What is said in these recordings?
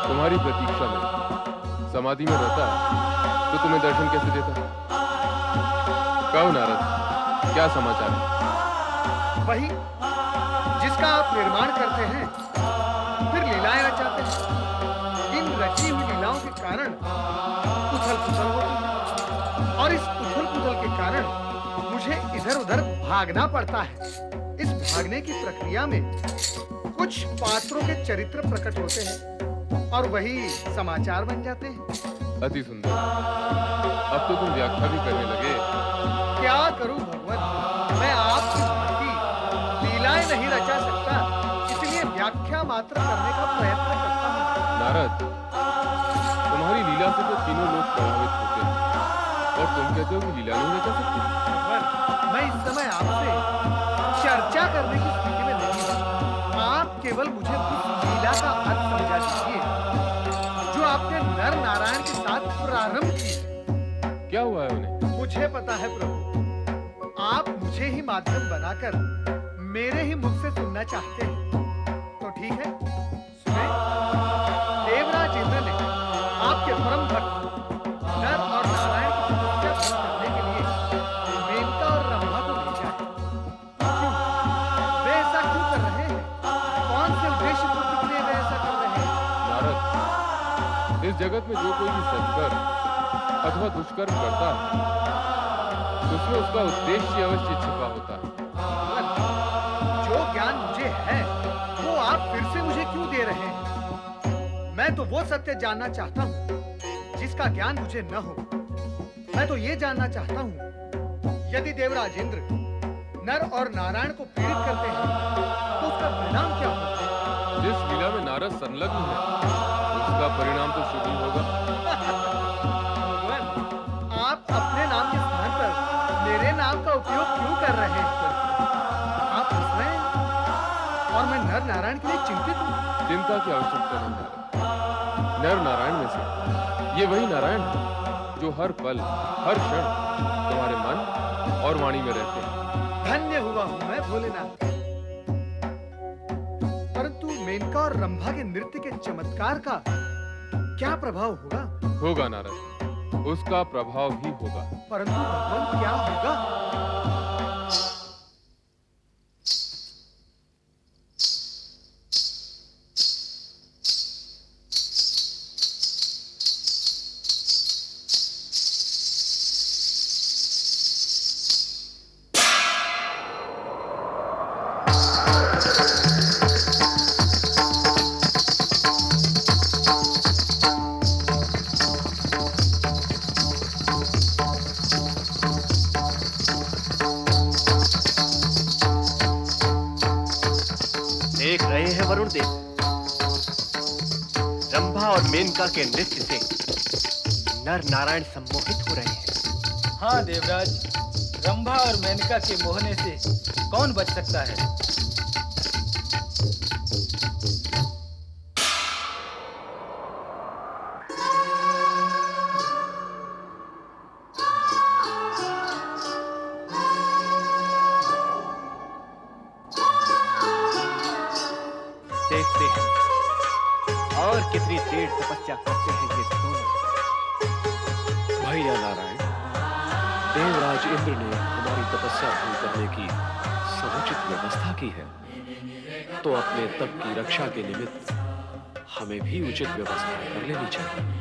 तुम्हारी प्रतीक्षा में समाधि में रहता तो तुम्हें दर्शन कैसे देता? कहो नारद, क्या समाचार है? वही जिसका आप निर्माण करते हैं, फिर लीलाएं रचाते हैं। इन रची हुई लीलाओं के कारण उथल-पुथल होती है और इस उथल-पुथल के कारण मुझे इधर-उधर भागना पड़ता है। इस भागने की प्रक्रिया में कुछ पात्रों के चरित्र प्रकट होते हैं और वही समाचार बन जाते हैं। अति सुंदर। अब तो तुम व्याख्या भी करने लगे। क्या करूं भगवान, मैं आपकी भांति लीलाएं नहीं रचा सकता, इसलिए व्याख्या मात्र करने का प्रयत्न करता हूं। नारद, तुम्हारी लीला से तो तीनों लोग प्रभावित होते हैं और तुम कहते हो कि लीला नहीं रचा सकते? भगवान, मैं इस समय आपसे चर्चा करने की स्थिति में नहीं हूं। आप केवल मुझे उस लीला का अर्थ समझा दीजिए जो आपने नर नारायण के साथ प्रारंभ की। क्या हुआ है उन्हें? मुझे पता है प्रभु, आप मुझे ही माध्यम बनाकर मेरे ही मुख से सुनना चाहते हैं। तो ठीक है, सुने। देवराज इंद्र ने आपके परम भक्त नर और नारायण की तपस्या पूर्ण करने के लिए मेनका और रंभा को भेजा है। क्यों? वे ऐसा क्यों कर रहे हैं? कौन से उद्देश्य पूर्ति के लिए वे ऐसा कर रहे हैं? नारद, इस जगत में जो कोई भी सत्कर्म अथवा दुष्कर्म करता है, उसमें उसका उद्देश्य अवश्य छिपा होता है। जो ज्ञान मुझे है, वो आप फिर से मुझे क्यों दे रहे हैं? मैं तो वो सत्य जानना चाहता हूँ जिसका ज्ञान मुझे न हो। मैं तो ये जानना चाहता हूँ, यदि देवराज इंद्र नर और नारायण को पीड़ित करते हैं, तो उसका परिणाम क्या होगा? जिस लीला में नारद संलग्न है, उसका परिणाम तो शुभ ही होगा। भगवान, आप अपने नाम के स्थान पर मेरे नाम का उपयोग क्यों कर रहे हैं? आप हंस रहे हैं और मैं नर नारायण के लिए चिंतित हूँ। चिंता की आवश्यकता नहीं नारद। नर नारायण में से ये वही नारायण है जो हर पल हर क्षण तुम्हारे मन और वाणी में रहते हैं। धन्य हुआ हूं मैं भोलेनाथ। परंतु मेनका और रंभा के नृत्य के चमत्कार का क्या प्रभाव होगा? होगा नारद, उसका प्रभाव ही होगा। परंतु भगवान, क्या होगा? देख रहे हैं वरुण देव, रंभा और मेनका के नृत्य से नर नारायण सम्मोहित हो रहे हैं। हाँ देवराज, रंभा और मेनका के मोहने से कौन बच सकता है? देखते हैं और कितनी देर तपस्या करते हैं ये दोनों। भैया नारायण, देवराज इंद्र ने हमारी तपस्या भंग करने की समुचित व्यवस्था की है, तो अपने तप की रक्षा के निमित्त हमें भी उचित व्यवस्था कर लेनी चाहिए।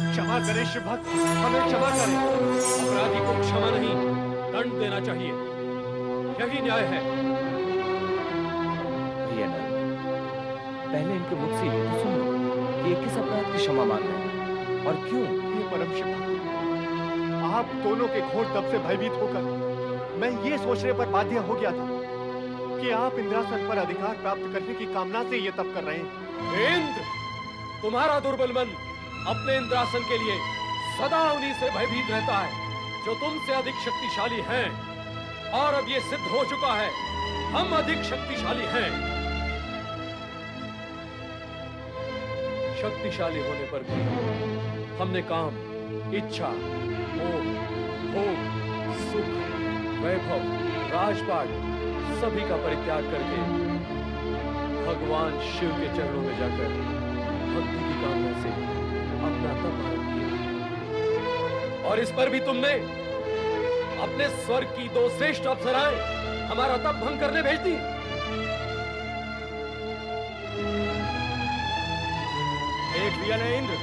क्षमा करें शिव भक्त, हमें क्षमा करें। अपराधी को क्षमा नहीं, दंड देना चाहिए, यही न्याय है। भैया ना, पहले इनके मुख से ये तो सुन लो कि ये किस अपराध की क्षमा मांग रहे हैं और क्यों। ये परम शिव भक्त, आप दोनों के घोर तप से भयभीत होकर मैं ये सोचने पर बाध्य हो गया था कि आप इंद्रासन पर अधिकार प्राप्त करने की कामना से ये तप कर रहे हैं। इंद्र, तुम्हारा दुर्बल मन अपने इंद्रासन के लिए सदा उन्हीं से भयभीत रहता है जो तुमसे अधिक शक्तिशाली हैं, और अब ये सिद्ध हो चुका है, हम अधिक शक्तिशाली हैं। शक्तिशाली होने पर भी हमने काम, इच्छा, मोह, भोग, सुख, वैभव, राजपाट सभी का परित्याग करके भगवान शिव के चरणों में जाकर भक्ति की कामना से अपना तप आरंभ किया। और इस पर भी तुमने अपने स्वर्ग की दो श्रेष्ठ अप्सराएं हमारा तप भंग करने भेज दी। देख लिया ना इंद्र,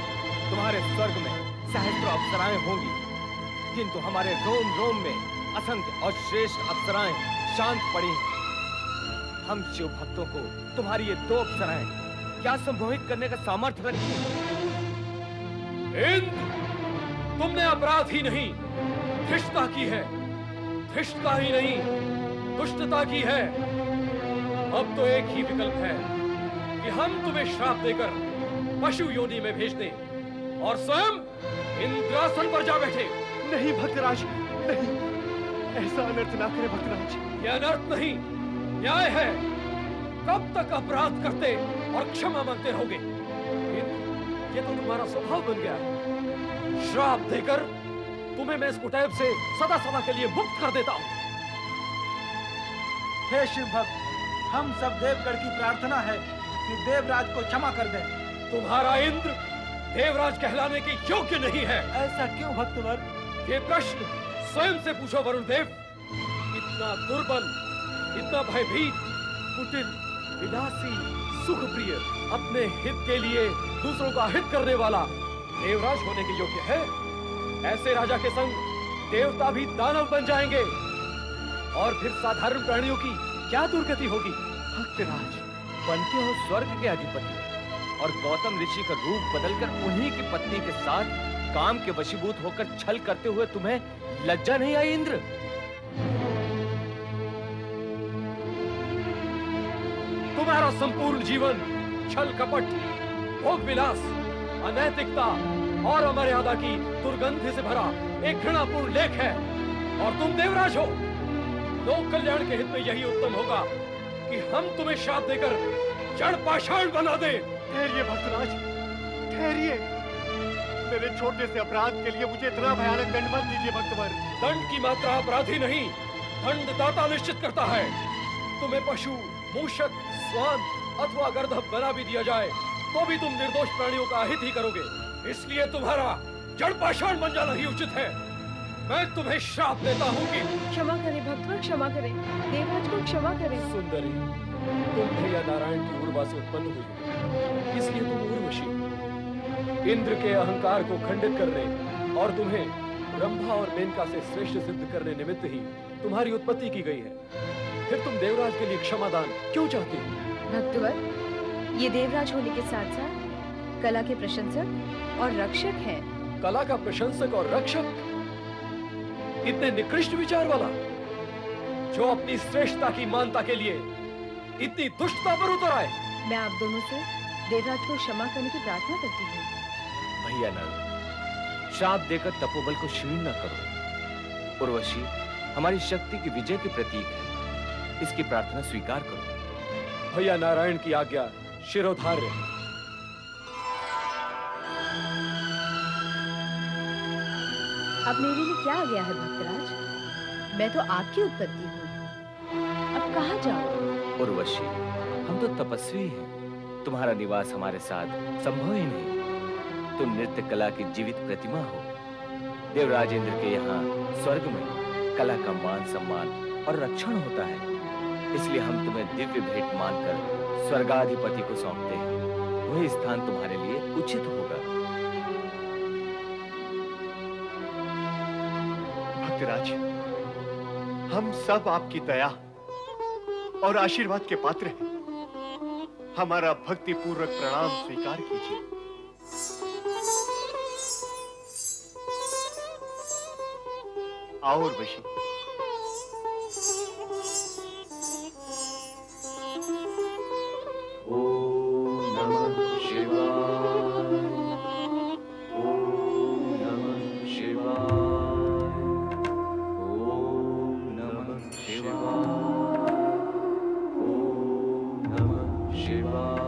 तुम्हारे स्वर्ग में सहस्त्रों अप्सराएं होंगी, किंतु हमारे रोम रोम में असंख्य और श्रेष्ठ अप्सराएं शांत पड़ी हैं। हम शिव भक्तों को तुम्हारी ये दो अप्सराएं क्या सम्मोहित करने का सामर्थ्य रखती हैं? इंद्र, तुमने अपराध ही नहीं, धृष्टता की है। धृष्टता ही नहीं, दुष्टता की है। अब तो एक ही विकल्प है कि हम तुम्हें श्राप देकर पशु योनि में भेज दें और स्वयं इंद्रासन पर जा बैठे। नहीं भक्तराज, नहीं, ऐसा अनर्थ ना करे भक्तराज। यह अनर्थ नहीं, न्याय है। कब तक अपराध करते और क्षमा मांगते रहोगे? ये तो तुम्हारा स्वभाव बन गया है। श्राप देकर तुम्हें मैं इस कुटैब से सदा सदा के लिए मुक्त कर देता हूं। हे शिव भक्त, हम सब देवगढ़ की प्रार्थना है कि देवराज को क्षमा कर दें। तुम्हारा इंद्र देवराज कहलाने के योग्य नहीं है। ऐसा क्यों भक्तवर? ये प्रश्न स्वयं से पूछो वरुण देव। इतना दुर्बल, इतना भयभीत, कुटिल, विलासी, सुखप्रिय, अपने हित के लिए दूसरों का हित करने वाला देवराज होने के योग्य है? ऐसे राजा के संग देवता भी दानव बन जाएंगे, और फिर साधारण प्राणियों की क्या दुर्गति होगी? भक्तराज, बनते हो स्वर्ग के अधिपति और गौतम ऋषि का रूप बदलकर उन्हीं की पत्नी के साथ काम के वशीभूत होकर छल करते हुए तुम्हें लज्जा नहीं आई इंद्र? तुम्हारा संपूर्ण जीवन छल कपट, भोग विलास, अनैतिकता और अमर्यादा की दुर्गंध से भरा एक घृणापूर्ण लेख है, और तुम देवराज हो। लोक कल्याण के हित में यही उत्तम होगा कि हम तुम्हें श्राप देकर जड़ पाषाण बना दें। ठहरिए भक्तराज, ठहरिए। मेरे छोटे से अपराध के लिए मुझे इतना भयानक दंड मत दीजिए भक्तवर। दंड की मात्रा अपराधी नहीं, दंडदाता निश्चित करता है। तुम्हें पशु, मूषक, स्वान अथवा गर्दभ बना भी दिया जाए तो भी तुम निर्दोष प्राणियों का अहित ही करोगे। इसलिए तुम्हारा जड़ पाषाण बन जाना ही उचित है। मैं तुम्हें श्राप देता हूँ कि क्षमा करें भक्तवर, क्षमा करें, देवराज को क्षमा करें। सुंदरी, तुम भैया नारायण की उर्वा से उत्पन्न हुई, इसलिए तुम उर्वशी। इंद्र के अहंकार को खंडित करने और तुम्हें ब्रह्मा और मेनका से श्रेष्ठ सिद्ध करने निमित्त ही तुम्हारी उत्पत्ति की गई है। फिर तुम देवराज के लिए क्षमादान क्यों चाहते हो? भक्तवर, ये देवराज होने के साथ साथ कला के प्रशंसक और रक्षक हैं। कला का प्रशंसक और रक्षक? इतने निकृष्ट विचार वाला? जो अपनी श्रेष्ठता की मानता के लिए इतनी दुष्टता पर उतर आए। मैं आप दोनों से देवराज को क्षमा करने की प्रार्थना करती हूँ। भैया नल, श्राप देकर तपोबल को क्षीण न करो। उर्वशी हमारी शक्ति की विजय के प्रतीक है, इसकी प्रार्थना स्वीकार करो। भैया नारायण की आज्ञा शिरोधार्य। अब मेरे लिए क्या आ गया है भक्तराज? मैं तो आपकी उत्पत्ति हूँ। अब कहाँ जाऊँ? उर्वशी, हम तो तपस्वी हैं। तुम्हारा निवास हमारे साथ संभव ही नहीं। तुम नृत्य कला की जीवित प्रतिमा हो। देवराज इंद्र के यहाँ स्वर्ग में कला का मान सम्मान और रक्षण होता है, इसलिए हम तुम्हें दिव्य भेंट मानकर स्वर्गाधिपति को सौंपते हैं। वही स्थान तुम्हारे लिए उचित होगा। भक्तराज, हम सब आपकी दया और आशीर्वाद के पात्र हैं। हमारा भक्ति पूर्वक प्रणाम स्वीकार कीजिए। आओ उर्वशी। ओम नमः शिवाय। ओम नमः शिवाय। ओम नमः शिवाय। ओम नमः शिवाय।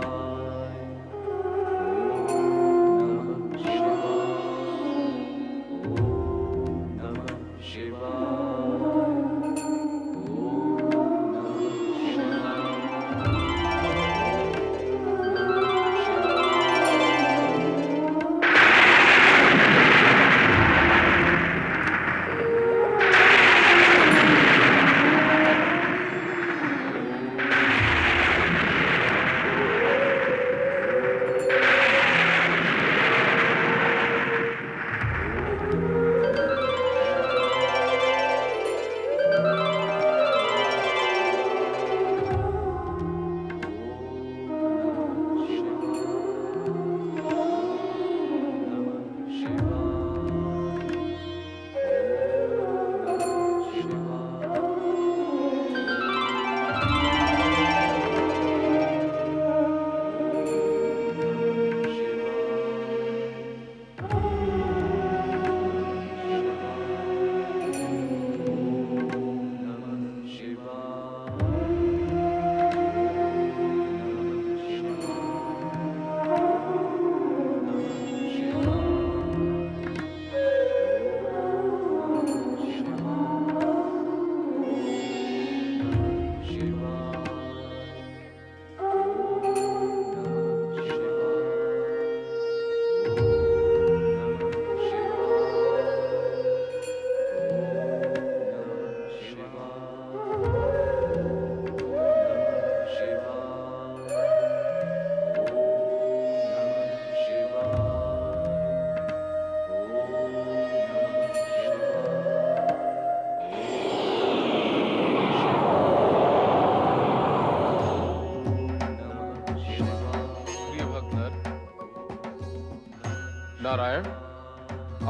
नारायण,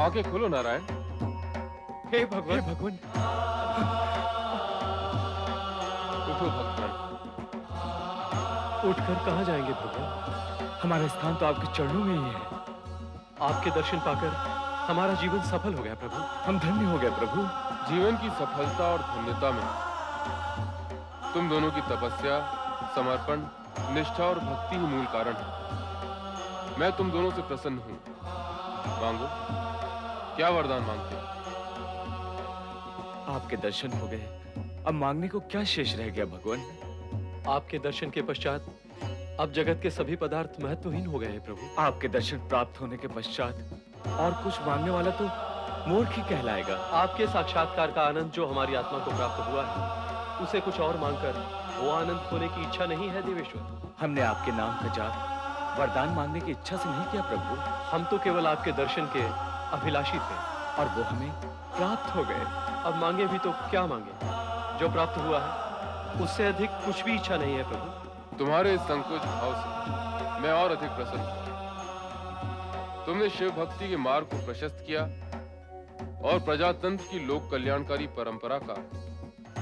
आंखें खोलो नारायण। हे भगवान, भगवान। उठो भगवान। उठकर कहाँ जाएंगे भगवान? हमारा स्थान तो आपके चरणों में ही है। आपके दर्शन पाकर हमारा जीवन सफल हो गया प्रभु। हम धन्य हो गए प्रभु। जीवन की सफलता और धन्यता में तुम दोनों की तपस्या, समर्पण, निष्ठा और भक्ति ही मूल कारण है। मैं तुम दोनों से प्रसन्न हूं। मांगो, क्या वरदान मांगते हो? आपके दर्शन हो गए, अब मांगने को क्या शेष रह गया भगवान? आपके दर्शन के पश्चात अब जगत के सभी पदार्थ महत्वहीन हो गए हैं प्रभु। आपके दर्शन प्राप्त होने के पश्चात और कुछ मांगने वाला तो मूर्ख ही कहलाएगा। आपके साक्षात्कार का आनंद जो हमारी आत्मा को प्राप्त हुआ है, उसे कुछ और मांगकर वो आनंद खोने की इच्छा नहीं है देवेश्वर। हमने आपके नाम का जाप वरदान मांगने की इच्छा से नहीं किया प्रभु। हम तो केवल आपके दर्शन के अभिलाषी थे और वो हमें प्राप्त हो गए। अब मांगे भी तो क्या मांगे? जो प्राप्त हुआ है उससे अधिक कुछ भी इच्छा नहीं है प्रभु। तुम्हारे इस संकोच भाव से मैं और अधिक प्रसन्न हूं। तुमने शिव भक्ति के मार्ग को प्रशस्त किया और प्रजातंत्र की लोक कल्याणकारी परंपरा का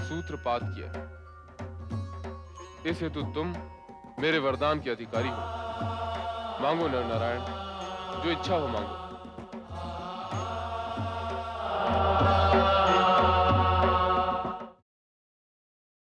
सूत्रपात किया है। इस हेतु तुम मेरे वरदान के अधिकारी हो। मांगो नर नारायण, जो इच्छा हो मांगो।